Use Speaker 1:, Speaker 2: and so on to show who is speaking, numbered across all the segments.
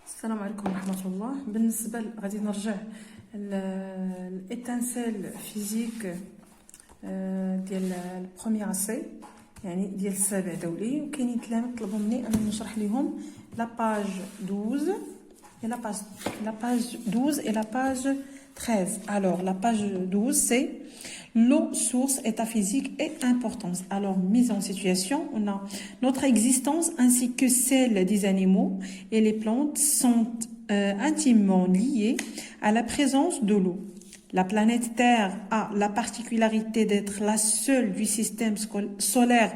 Speaker 1: السلام عليكم ورحمة الله. بالنسبة غادي نرجع الاتانسيل فيزيك ديال البروميير سي، يعني ديال السابع دولي، وكاينين تلاميذ طلبوا مني انني نشرح لهم لا باج 12 et la page 12 et la page 13. Alors la page 12 c'est l'eau, source, état physique et importance. Alors, mise en situation, on a notre existence ainsi que celle des animaux et les plantes sont intimement liées à la présence de l'eau. La planète Terre a la particularité d'être la seule du système solaire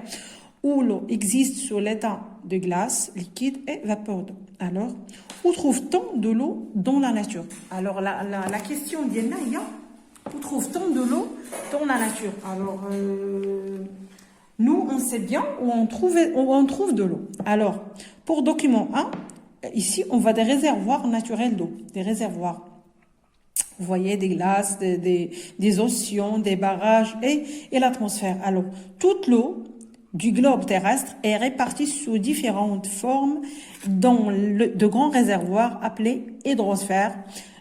Speaker 1: où l'eau existe sous l'état de glace, liquide et vapeur d'eau. Alors, où trouve-t-on de l'eau dans la nature? Alors, la question d'Yenna, il y a où trouve-t-on de l'eau dans la nature? Alors, nous, on sait bien où on trouve de l'eau. Alors, pour document 1, ici, on voit des réservoirs naturels d'eau. Des réservoirs. Vous voyez, des glaces, des océans, des barrages et l'atmosphère. Alors, toute l'eau du globe terrestre est répartie sous différentes formes dans de grands réservoirs appelés hydrosphères.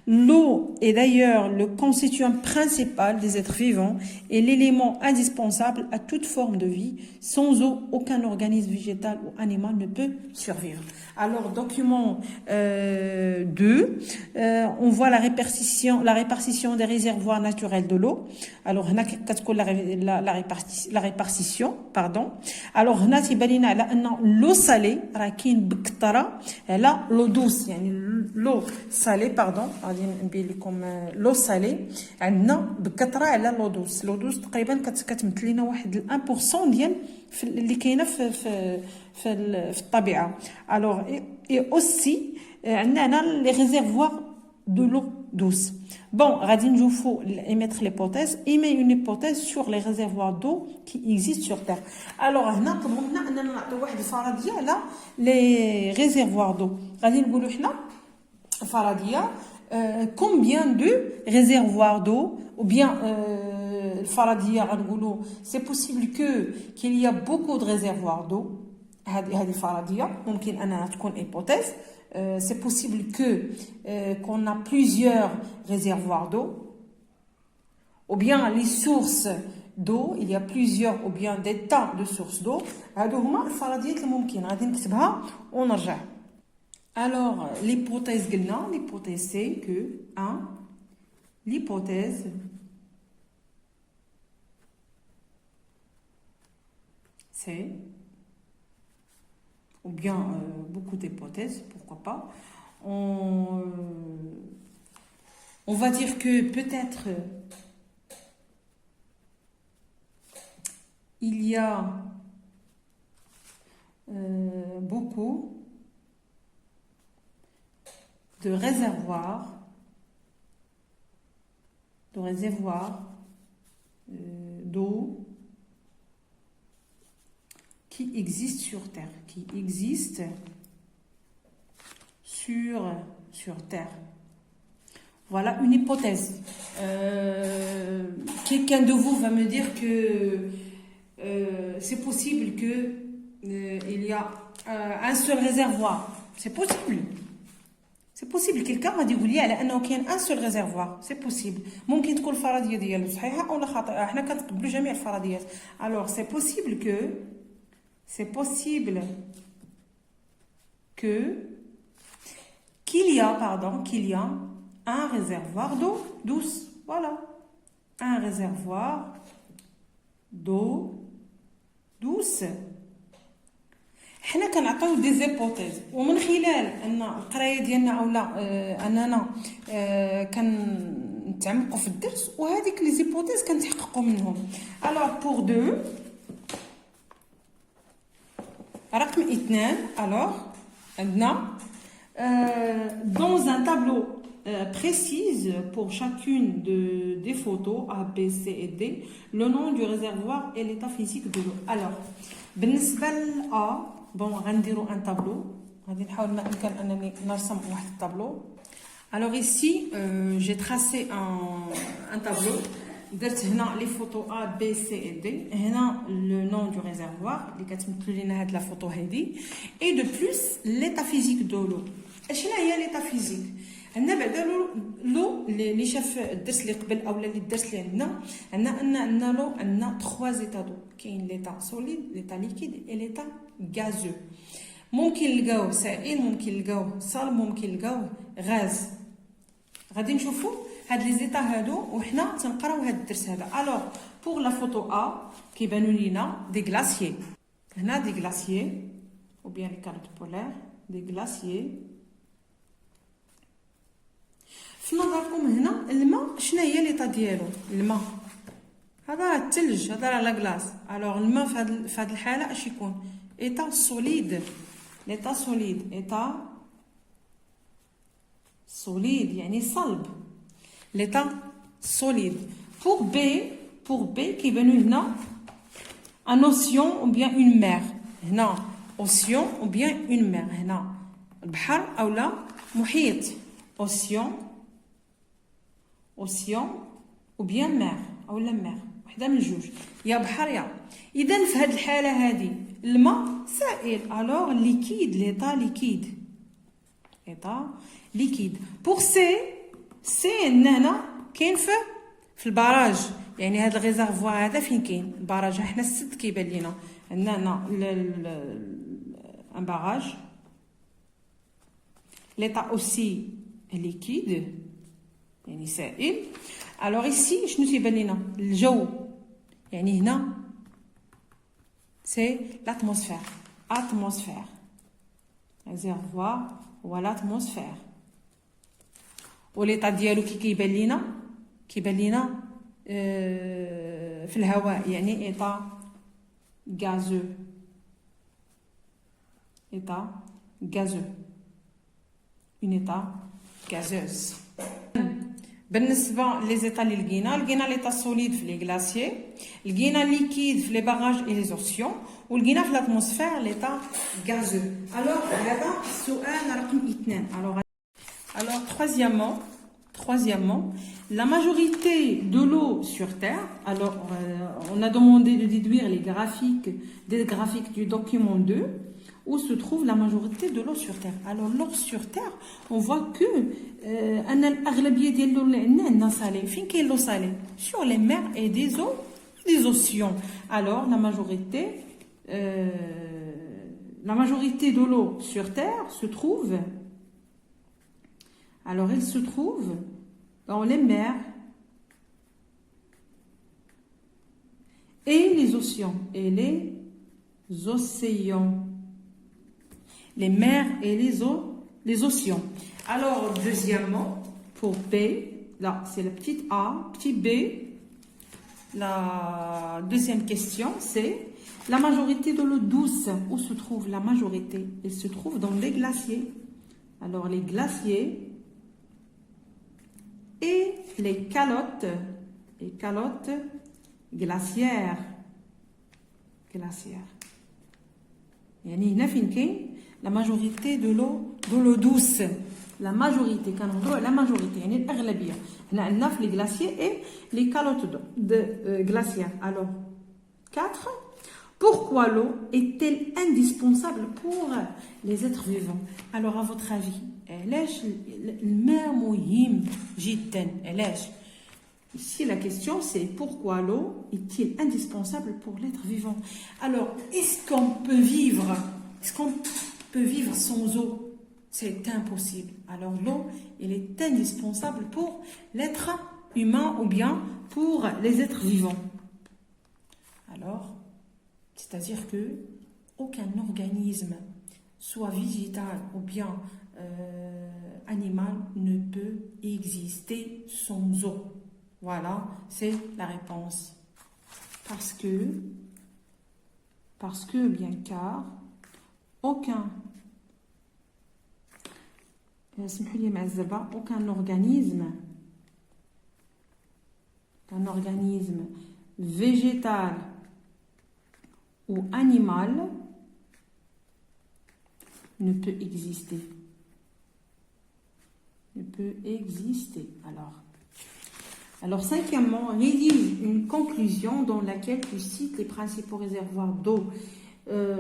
Speaker 1: L'eau est d'ailleurs le constituant principal des êtres vivants et l'élément indispensable à toute forme de vie. Sans eau, aucun organisme végétal ou animal ne peut survivre. Alors, document 2, on voit la répartition des réservoirs naturels de l'eau. Alors, la répartition, pardon. Alors, l'eau salée, l'eau douce, l'eau salée, pardon. غادي نبين لكم لو سالي عندنا بكثره على لو دوس. لو دوس تقريبا كتمثل لنا واحد 1% ديال اللي كاينه في الطبيعه. الوغ اي اوسي عندنا هنا لي ريزيرفوار دو لو دوس. بون غادي نشوفوا émettre l'hypothèse, émet une hypothèse sur les réservoirs d'eau qui existent sur terre. alors هنا طلبوا لنا اننا نعطيو واحد الفرضيه على لي ريزيرفوار دو. غادي نقولوا حنا فرضيه combien de réservoirs d'eau, ou bien c'est possible qu'il y a beaucoup de réservoirs d'eau. هذه فرضية ممكن أنها تكون hypothèse. C'est possible qu'on a plusieurs réservoirs d'eau, ou bien les sources d'eau, il y a plusieurs ou bien des tas de sources d'eau. هادو هما الفرضيات اللي ممكن غادي نكتبها ونرجع. Alors, l'hypothèse c'est que, l'hypothèse c'est, ou bien beaucoup d'hypothèses, pourquoi pas, on va dire que peut-être il y a beaucoup de réservoirs d'eau qui existent sur Terre, sur Terre. Voilà une hypothèse. Quelqu'un de vous va me dire que c'est possible que il y a un seul réservoir. C'est possible. C'est possible. Quelqu'un m'a dit qu'il y a un seul réservoir. C'est possible. ممكن تكون الفرضية ديالو صحيحة أو لا خاطئة. احنا كنتقبلوا جميع الفرضيات. Alors c'est possible qu'il y a un réservoir d'eau douce. Voilà. Un réservoir d'eau douce. حنا كنعطيو دي زيبوتيز ومن خلال ان القرايه ديالنا اولا اننا كنتعمقوا في الدرس وهذيك لي زيبوتيز كنتحققوا منهم. الوغ بور 2 رقم 2. الوغ عندنا dans un tableau précise pour chacune des photos A, B, C et D le nom du réservoir et l'état physique de l'eau. alors بالنسبه لA bon غنديروا un tableau. غادي نحاول ما امكن انني نرسم واحد الطابلو. alors ici j'ai tracé un tableau. درت هنا les photos A, B, C et D. هنا le nom du réservoir اللي كتمثل لنا هاد لا فوتو هادي. et de plus l'état physique de l'eau. اشنا هي ليطا فيزيك؟ عندنا بعدا لو اللي شاف الدرس اللي قبل اولا الدرس اللي عندنا لو عندنا 3 زيتا دو. كاين ليطا سوليد، ليطا ليكيد، اي ليطا غازو. ممكن نلقاوه سائل، ممكن نلقاوه صلب، ممكن نلقاوه غاز. غادي نشوفوا هاد لي زيتا هادو وحنا تنقراو هاد الدرس هذا. الوغ بوغ لا فوتو ا كيبانوا لينا دي غلاسيي. هنا دي غلاسيي ou bien les calottes polaires, des glaciers. في نظركم هنا الماء شنو هي ليطا ديالو؟ الماء هذا راه الثلج، هذا راه لا كلاص. الوغ الماء في هذه الحاله اش يكون؟ ايتا سوليد. ليطا سوليد، ايتا سوليد يعني صلب. ليطا سوليد. بور بي كيبانو هنا ان اوسيون او بيان اون مير. هنا اوسيون او بيان اون مير، هنا البحر اولا محيط. اوسيون او بيان مير اولا مير، وحده من جوج، يا بحر يا. اذا في هذه الحاله هذه الماء سائل. الوغ ليكيد، ليطا ليكيد، ليطا ليكيد. بور سي هنا كاين في البراج. يعني هذا الريزرفوار هذا فين كاين؟ البراج. حنا السد كيبان لينا عندنا هنا ان باراج. ليطا اوسي ليكيد يعني سائل. الوغ ايسي شنو تيبان لينا؟ الجو. يعني هنا سي لاتموسفير. اتموسفير ريزرفوار هو لاتموسفير. وليطا ديالو كيبان لينا، كيبان لينا في الهواء. يعني ايطا غازو، ايطا غازو، اون ايطا غازوز. بالنسبه لي زيطا اللي لقينا ليطا سوليد في لي غلاسيي، لقينا ليكيد في لي باراج اي لي زوسيون، ولقينا في لاتموسفير ليطا غازو. الوغ هذا السؤال رقم 2. Alors troisièmement, la majorité de l'eau sur Terre. Alors, on a demandé de déduire des graphiques du document 2, où se trouve la majorité de l'eau sur Terre. Alors, l'eau sur Terre, on voit que l'aglabier de l'eau est salée. Fin qu'est l'eau salée? Sur les mers et des océans. Alors, la majorité de l'eau sur Terre se trouve. Alors, elle se trouve dans les mers et les océans. Les mers et les océans. Alors, deuxièmement, pour B, là, c'est le petit A, petit B. La deuxième question, c'est la majorité de l'eau douce. Où se trouve la majorité? Elle se trouve dans les glaciers. Alors, les glaciers et les calottes glaciaires. يعني هنا فين كاين la majorité de l'eau douce. La majorité كنهضروا على la majorité يعني الأغلبية. هنا عندنا في les glaciers et les calottes glaciaires. Alors 4. Pourquoi l'eau est-elle indispensable pour les êtres vivants? Alors à votre avis, علاش الماء مهم جدا؟ علاش؟ Ici la question c'est pourquoi l'eau est-il indispensable pour l'être vivant? Alors est-ce qu'on peut vivre sans eau? C'est impossible. Alors l'eau, elle est indispensable pour l'être humain ou bien pour les êtres vivants. Alors, c'est-à-dire que aucun organisme, soit végétal ou bien animal, ne peut exister sans eau. Voilà, c'est la réponse. Parce que bien car aucun organisme végétal ou animal ne peut exister. Alors cinquièmement, rédige une conclusion dans laquelle tu cites les principaux réservoirs d'eau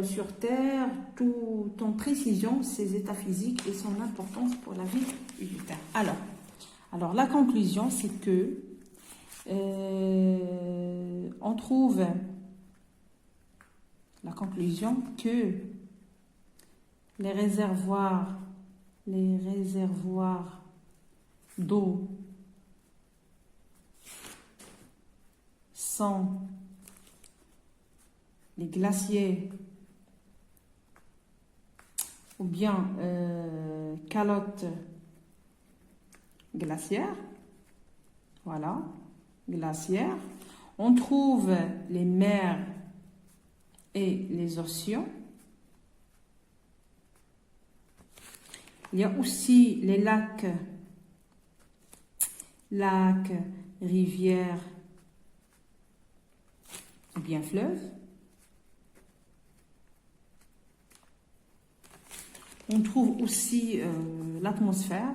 Speaker 1: sur Terre, tout en précision ses états physiques et son importance pour la vie sur Terre. Alors la conclusion, c'est que on trouve la conclusion que les réservoirs d'eau sont les glaciers ou bien calottes glaciaires. Voilà, glaciaires. On trouve les mers et les océans. Il y a aussi les lacs, rivières ou bien fleuves. On trouve aussi l'atmosphère.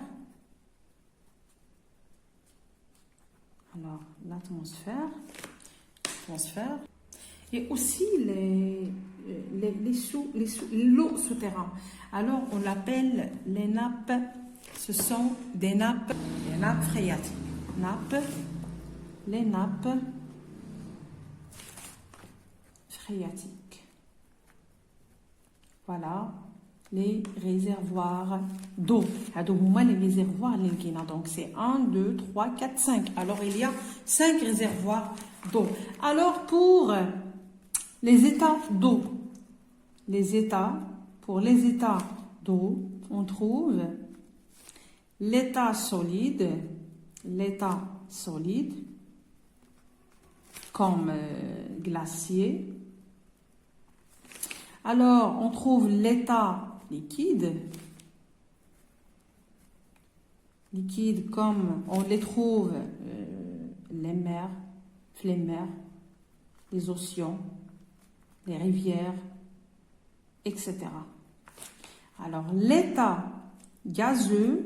Speaker 1: Alors, l'atmosphère. Et aussi l'eau souterraine. Alors, on l'appelle les nappes. Ce sont des nappes phréatiques. Les nappes phréatiques. Voilà. Les réservoirs d'eau. Les réservoirs, donc c'est 1, 2, 3, 4, 5. Alors, il y a 5 réservoirs d'eau. Alors, pour les états d'eau, pour les états d'eau, on trouve l'état solide, comme glacier. Alors, on trouve l'état liquide comme on les trouve les mers, les océans, les rivières, etc. Alors, l'état gazeux,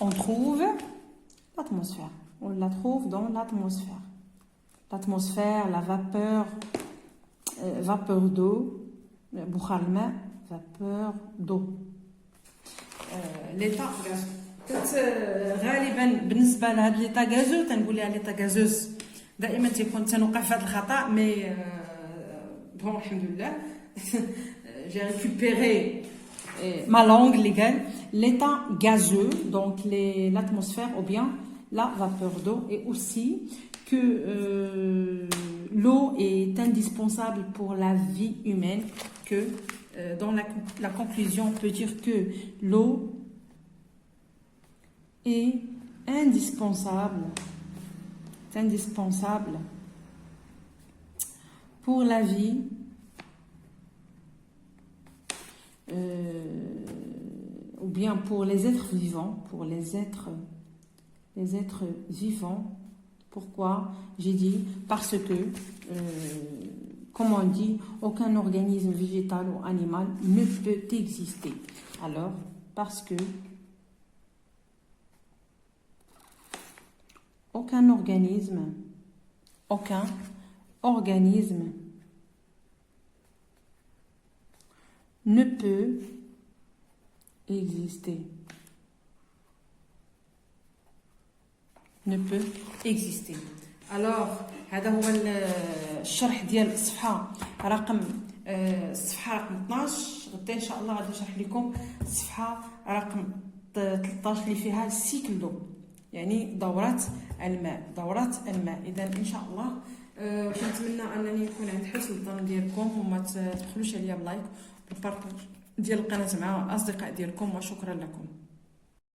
Speaker 1: on trouve l'atmosphère. On la trouve dans l'atmosphère. L'atmosphère, la vapeur d'eau, vapeur d'eau. l'état غالبا بالنسبه لهذا ليطا غازو تنقول لها ليطا غازوز دائما تيكون تنوقع في هذا الخطا مي بون الحمد لله j'ai récupéré ma langue légale. L'état gazeux, donc l'atmosphère ou bien la vapeur d'eau, et aussi que l'eau est indispensable pour la vie humaine, que dans la conclusion on peut dire que l'eau est indispensable pour la vie ou bien pour les êtres vivants, Pourquoi j'ai dit? Parce que, comme on dit, aucun organisme végétal ou animal ne peut exister. Alors, parce que aucun organisme ne peut exister. Alors هذا هو الشرح ديال الصفحه رقم 12. غدا ان شاء الله غادي نشرح لكم الصفحه رقم 13 اللي فيها السيكل دو، يعني دورات الماء. اذا ان شاء الله كنتمنى انني يكون عند حسن الظن ديالكم، وما تبخلوش عليا بلايك والبارطاج ديال القناه مع الاصدقاء ديالكم، وشكرا لكم.